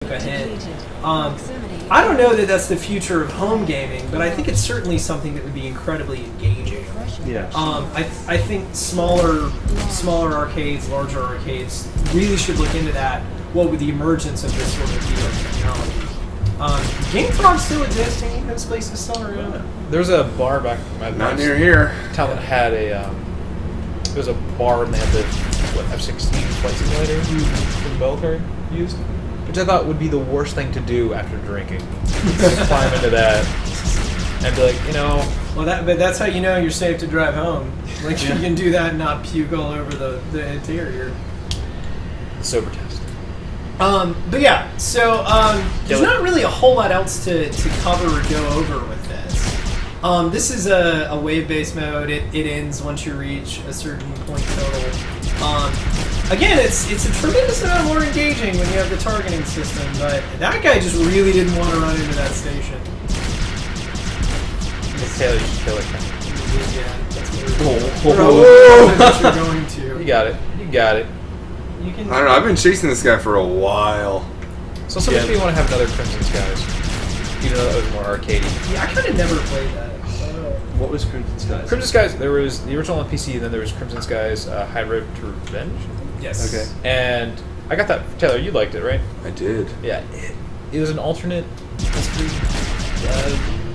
look ahead. I don't know that that's the future of home gaming, but I think it's certainly something that would be incredibly engaging. Yeah. I think smaller arcades, larger arcades really should look into that. Well, with the emergence of this sort of technology. GameTron still existing? Even those places still around? Yeah. There was a bar back in my Not near here. town that had a. There was a bar and they had the F-16 flight simulator for the military used, which I thought would be the worst thing to do after drinking. Just climb into that and be like, Well, but that's how you know you're safe to drive home. Like you can do that and not puke all over the interior. sober test. But yeah, so there's not really a whole lot else to cover or go over with this. This is a wave-based mode. It ends once you reach a certain point total. Again, it's a tremendous amount more engaging when you have the targeting system, but that guy just really didn't want to run into that station. Taylor, you should kill it. Yeah, that's what you're going to. You got it. You can. I don't know. I've been chasing this guy for a while. So much do you want to have another Crimson Skies? Even though that was more arcadey. Yeah, I kind of never played that. What was Crimson Skies? Crimson Skies, there was the original on PC, and then there was Crimson Skies High Road to Revenge. Yes. Okay. And I got that. Taylor, you liked it, right? I did. Yeah. It was an alternate history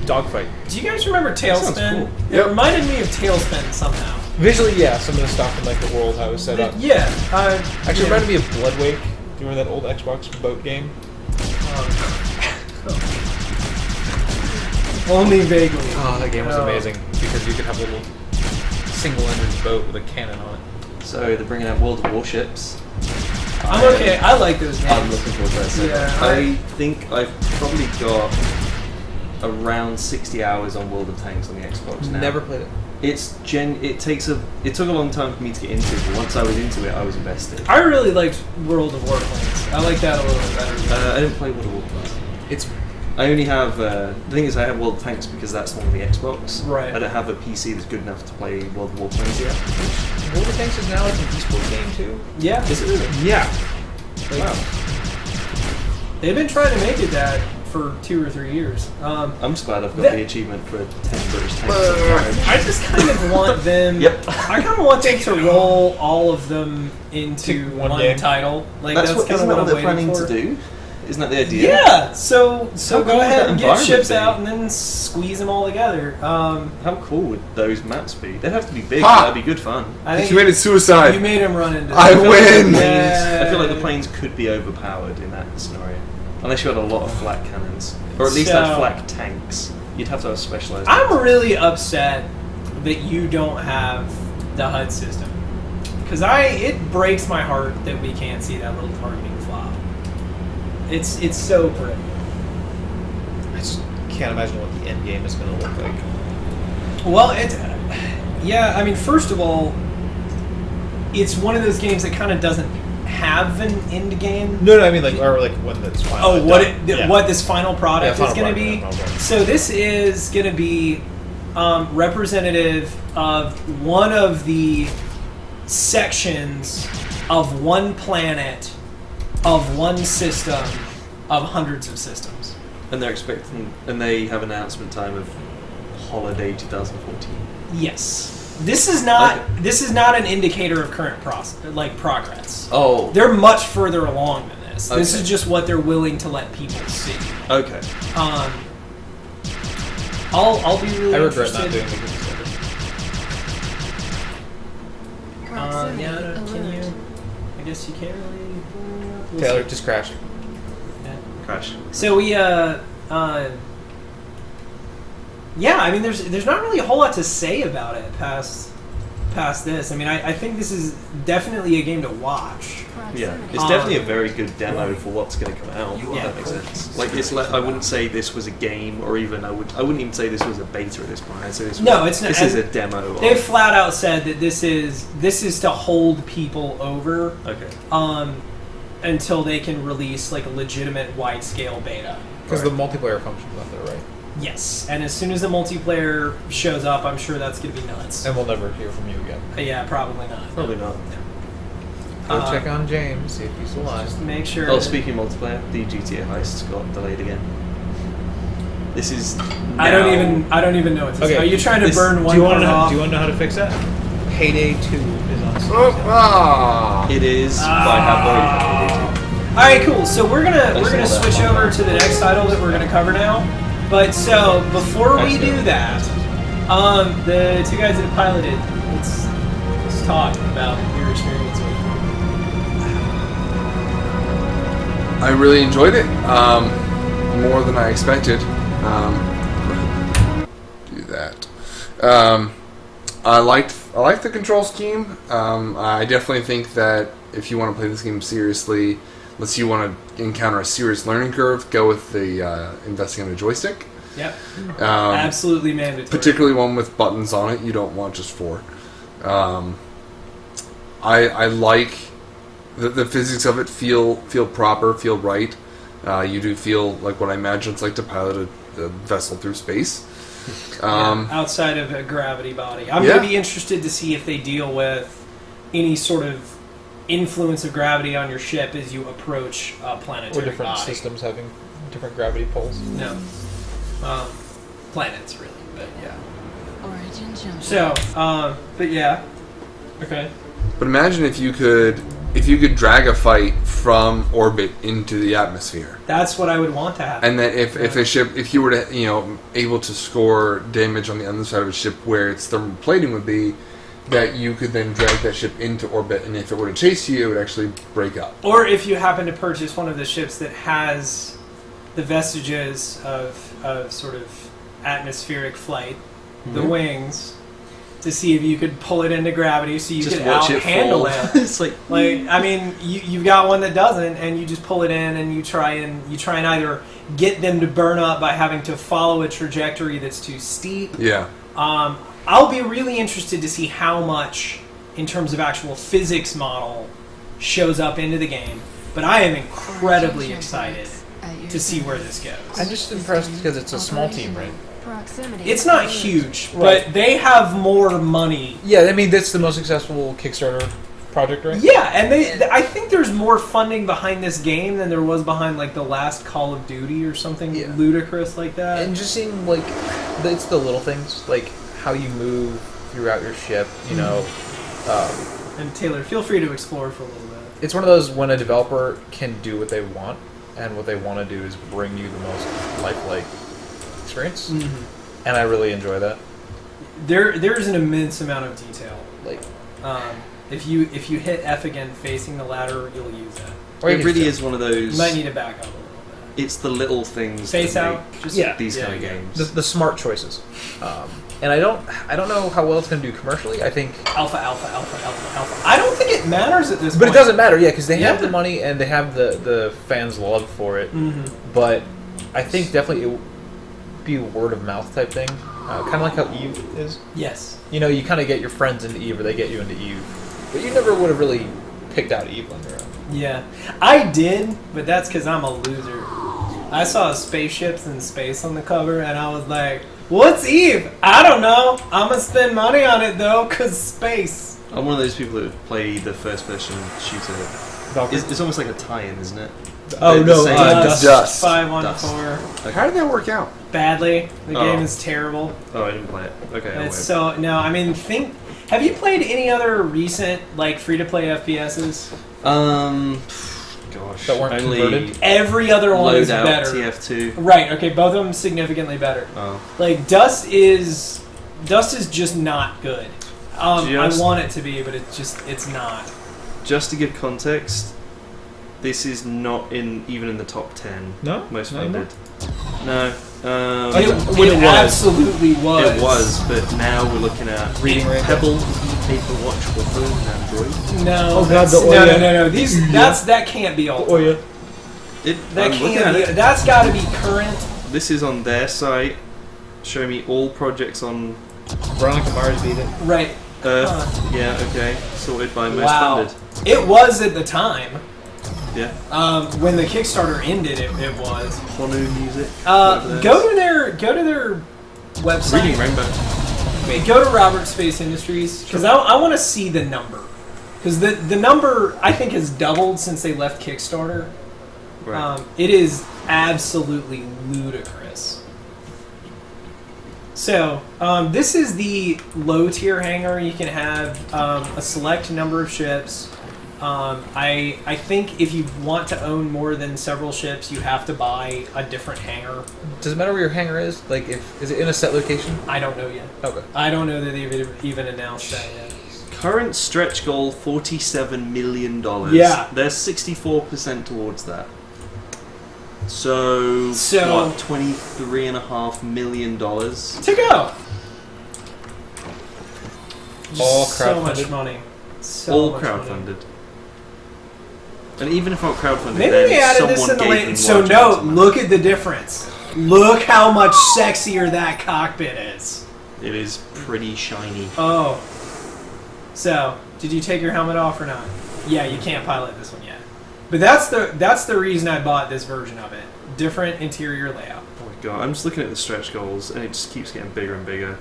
dogfight. Do you guys remember Tailspin? Cool. It reminded me of Tailspin somehow. Visually, yeah, some of the stuff in like the world, how it was set up. Yeah. Actually, it reminded me of Bloodwake. Do you remember that old Xbox boat game? Only vaguely. Oh, that game was amazing because you could have a little single-ended boat with a cannon on it. So they're bringing out World of Warships. I'm okay. I like those games. I'm looking forward to that. So Yeah, I think I've probably got around 60 hours on World of Tanks on the Xbox now. Never played it. It took a long time for me to get into it, but once I was into it, I was invested. I really liked World of Warplanes. I like that a little bit better. I didn't play World of Warplanes. I only have the thing is I have World of Tanks because that's on the Xbox. Right. I don't have a PC that's good enough to play World of Warplanes yet. World of Tanks is now like an esports game too. Yeah. Is it really? Yeah. Wow. They've been trying to make it that for 2 or 3 years. I'm just glad I've got the achievement for 10 British tanks. I just kind of want them. Yep. I kind of want them to roll all of them into one one game. title. Like That's that's what, kind isn't of that what what I'm they're waiting planning for. to do? Isn't that the idea? Yeah. So How go cool would ahead that and get environment ships be? out and then squeeze them all together. How cool would those maps be? They'd have to be big. Ha! But that'd be good fun. I He think committed suicide. you made him run into. I win! Yeah. I feel like the planes could be overpowered in that scenario. Unless you had a lot of flak cannons. Or at least So- had flak tanks. You'd have to have specialized I'm tanks. really upset that you don't have the HUD system. Because it breaks my heart that we can't see that little targeting flop. It's so pretty. I just can't imagine what the end game is going to look like. Well, I mean, first of all, it's one of those games that kind of doesn't have an end game. No, I mean like when it's final. Oh, what this final product Yeah, is going to be. final product. So this is going to be representative of one of the sections of one planet of one system of hundreds of systems. And they're expecting, and they have an announcement time of holiday 2014. Yes. This is not an indicator of current progress. Oh. They're much further along than this. This Okay. is just what they're willing to let people see. Okay. I'll be really I regret interested. not doing the good stuff. Can you? I guess you can't really. We'll Taylor, see. just crashing. Yeah. Crash. So we yeah, I mean, there's not really a whole lot to say about it past this. I mean, I think this is definitely a game to watch. Yeah, it's definitely a very good demo for what's going to come out. If Yeah. that makes sense. Like I wouldn't say this was a game, or even I wouldn't even say this was a beta at this point. I'd say this was, No, it's not. This is a demo. They've flat out said that this is to hold people over. Okay. Until they can release like a legitimate wide scale beta. Because the multiplayer function's not there, right? Yes, and as soon as the multiplayer shows up, I'm sure that's going to be nuts. And we'll never hear from you again. Yeah, probably not. Probably not. Go check on James, see if he's alive. Just make sure. Oh, speaking of multiplayer, the GTA heist got delayed again. This is. I don't even know what to say. Are you trying to burn one do you part off? Do you want to know how to fix that? Payday 2 is on Steam. It is, but I have already All right, cool. So we're gonna switch over to the next title that we're gonna cover now. But so before we do that, the two guys that have piloted, let's talk about your experience with it. I really enjoyed it. More than I expected. Do that. I liked the control scheme. I definitely think that if you want to play this game seriously, unless you want to encounter a serious learning curve, go with the investing in a joystick. Yep. Absolutely mandatory. Particularly one with buttons on it. You don't want just 4. I like the physics of it. Feel proper. Feel right. You do feel like what I imagine it's like to pilot a vessel through space. Outside of a gravity body. I'm going to be interested to see if they deal with any sort of influence of gravity on your ship as you approach a planetary Or different body. systems having different gravity poles. No. Planets, really, but yeah. Origin jump. So, but yeah. Okay. But imagine if you could drag a fight from orbit into the atmosphere. That's what I would want to happen. And that if you were to, able to score damage on the underside of a ship where its thermal plating would be, that you could then drag that ship into orbit, and if it were to chase you, it would actually break up. Or if you happen to purchase one of the ships that has the vestiges of sort of atmospheric flight, the wings, to see if you could pull it into gravity so you Just could watch it out-handle fall. it. It's like I mean, you've got one that doesn't, and you just pull it in, and you try and either get them to burn up by having to follow a trajectory that's too steep. Yeah. I'll be really interested to see how much, in terms of actual physics model, shows up into the game. But I am incredibly excited to see where this goes. I'm just impressed because it's a small team, right? Proximity. It's not huge, Right. but they have more money. Yeah, I mean, that's the most successful Kickstarter project, right? Yeah, and I think there's more funding behind this game than there was behind like the last Call of Duty or something ludicrous like that. And just seeing, like, it's the little things, like how you move throughout your ship, you know. And Taylor, feel free to explore for a little bit. It's one of those when a developer can do what they want, and what they want to do is bring you the most lifelike experience. Mm-hmm. And I really enjoy that. There's an immense amount of detail. Like, if you hit F again facing the ladder, you'll use that. or you it can really just- is one of those. You might need to back up a little bit. It's the little things. Face that out. make Just these kind of games. the smart choices. And I don't know how well it's going to do commercially. I think, Alpha. I don't think it matters at this point. but it doesn't matter, yeah, because they have Yeah. the money and they have the fans' love for it. Mm-hmm. But I think definitely it would be a word of mouth type thing, kind of like how Eve is. Yes. You know, you kind of get your friends into Eve, or they get you into Eve, but you never would have really picked out Eve on your own. Yeah. I did, but that's because I'm a loser. I saw spaceships in space on the cover, and I was like, what's Eve? I don't know. I'm going to spend money on it, though, because space. I'm one of those people that play the first-person shooter. It's almost like a tie-in, isn't it? Oh, They're the no, same- Dust. 514. How did that work out? Badly. The Oh. game is terrible. Oh, I didn't play it. Okay, I It's won't. so... No, I mean, have you played any other recent, like, free-to-play FPSs? Gosh, That weren't only converted? Every other one is Loadout better. TF2. Right, okay, both of them significantly better. Oh, Like, Dust is just not good. I want it to be, but it's not. just to give context, this is not even in the top 10 No? most Not funded. No. It absolutely was. It was, but now we're looking at Reading Rainbow. Pebble, Paper Watch for phone and Android. No, Oh, God, that's- the no, Oya. no. That can't be all. Oh, yeah. That I'm looking can't at be. it. That's got to be current. This is on their site. Show me all projects on Veronica Mars beat it. Right. Earth. Yeah, okay. Sorted by most Wow. funded. It was at the time. Yeah. When the Kickstarter ended, it was. Honu Music. Go to their website. Reading Rainbow. Wait, go to Robert Space Industries because I want to see the number. because the number I think has doubled since they left Kickstarter. Right. It is absolutely ludicrous. So this is the low tier hangar. You can have a select number of ships. I think if you want to own more than several ships, you have to buy a different hangar. Does it matter where your hangar is? Like, is it in a set location? I don't know yet. Okay. I don't know that they've even announced that yet. Current stretch goal $47 million. Yeah. There's 64% towards that. So what? $23.5 million. To go. All So much crowdfunded? money. So All much money. crowdfunded. And even if not crowdfunded, Maybe then they added someone this in the gave late. them So large amounts no, of money. look at the difference. Look how much sexier that cockpit is. It is pretty shiny. Oh. So, did you take your helmet off or not? Yeah, you can't pilot this one yet. But that's the reason I bought this version of it. Different interior layout. Oh my god, I'm just looking at the stretch goals and it just keeps getting bigger and bigger.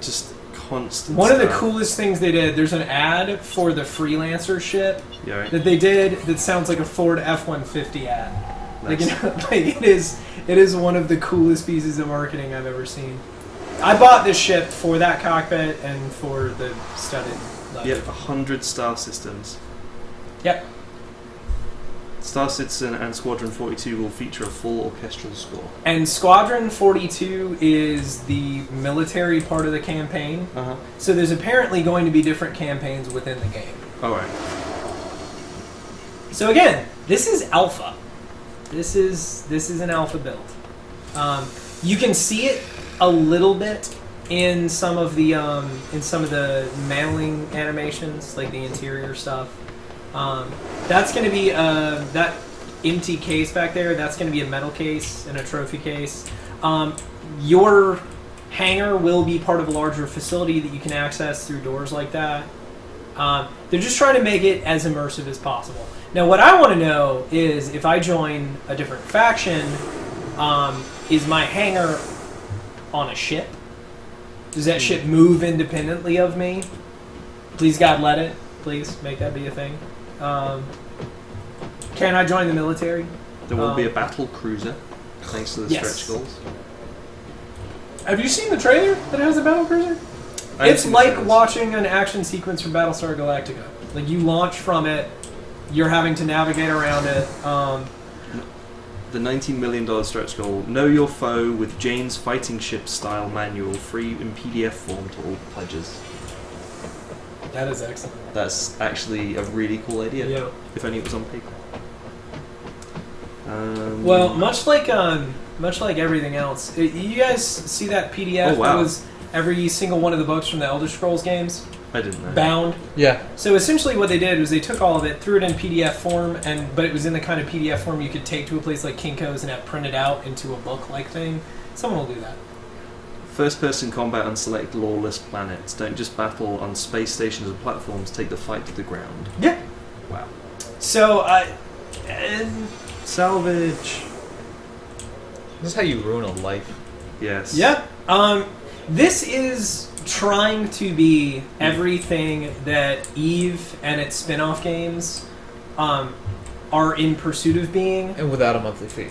Just constant One of the stuff. coolest things they did, there's an ad for the Freelancer ship Yeah, right? that they did that sounds like a Ford F-150 ad. Like, Nice. like it is one of the coolest pieces of marketing I've ever seen. I bought this ship for that cockpit and for the studded leather. Yep, 100 star systems. Yep. Star Citizen and Squadron 42 will feature a full orchestral score. And Squadron 42 is the military part of the campaign. Uh-huh. So there's apparently going to be different campaigns within the game. Alright. So again, this is alpha. This is an alpha build. You can see it a little bit in some of the mailing animations, like the interior stuff. That's going to be that empty case back there. That's going to be a metal case and a trophy case. Your hangar will be part of a larger facility that you can access through doors like that. They're just trying to make it as immersive as possible. Now, what I want to know is if I join a different faction, is my hangar on a ship? Does that ship move independently of me? Please, God, let it. Please, make that be a thing. Can I join the military? There will be a battle cruiser, thanks to the Yes. stretch goals. Have you seen the trailer that has a battle cruiser? I haven't It's seen the like trailers. watching an action sequence from Battlestar Galactica. Like, you launch from it, you're having to navigate around it. The $19 million stretch goal. Know your foe with Jane's fighting ship style manual, free in PDF form to all pledges. That is excellent. That's actually a really cool idea. Yeah. If only it was on paper. Well, much like everything else, you guys see that PDF Oh, wow. that was every single one of the books from the Elder Scrolls games I didn't know. bound. Yeah. So essentially, what they did was they took all of it, threw it in PDF form, but it was in the kind of PDF form you could take to a place like Kinko's and have printed out into a book-like thing. Someone will do that. First-person combat on select lawless planets. Don't just battle on space stations or platforms. Take the fight to the ground. Yeah. Wow. So, Salvage. This is how you ruin a life. Yes. yeah. This is trying to be everything that EVE and its spin-off games are in pursuit of being. And without a monthly fee.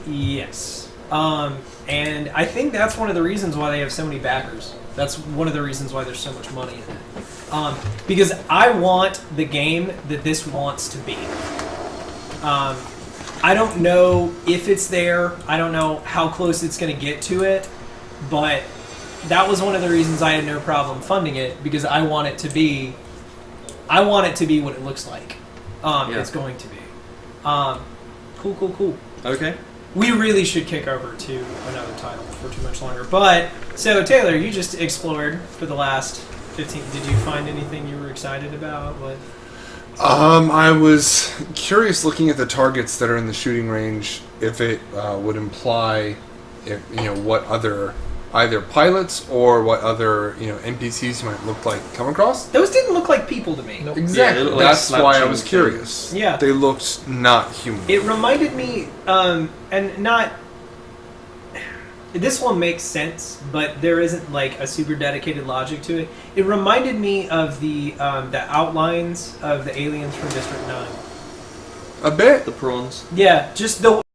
Yes. And I think that's one of the reasons why they have so many backers. That's one of the reasons why there's so much money in it. Because I want the game that this wants to be. I don't know if it's there. I don't know how close it's going to get to it. But that was one of the reasons I had no problem funding it, because I want it to be what it looks like. It's going to be. Cool. Okay. We really should kick over to another title for too much longer. But, so Taylor, you just explored for the last 15... Did you find anything you were excited about? What? I was curious looking at the targets that are in the shooting range, if it would imply, what other either pilots or what other NPCs you might look like come across. Those didn't look like people to me. Nope. Exactly. Yeah, they look like That's why I slouching was things. curious. Yeah. They looked not human. It reminded me, and not... this one makes sense, but there isn't like a super dedicated logic to it. It reminded me of the outlines of the aliens from District 9. A bit. The prawns. Yeah, just the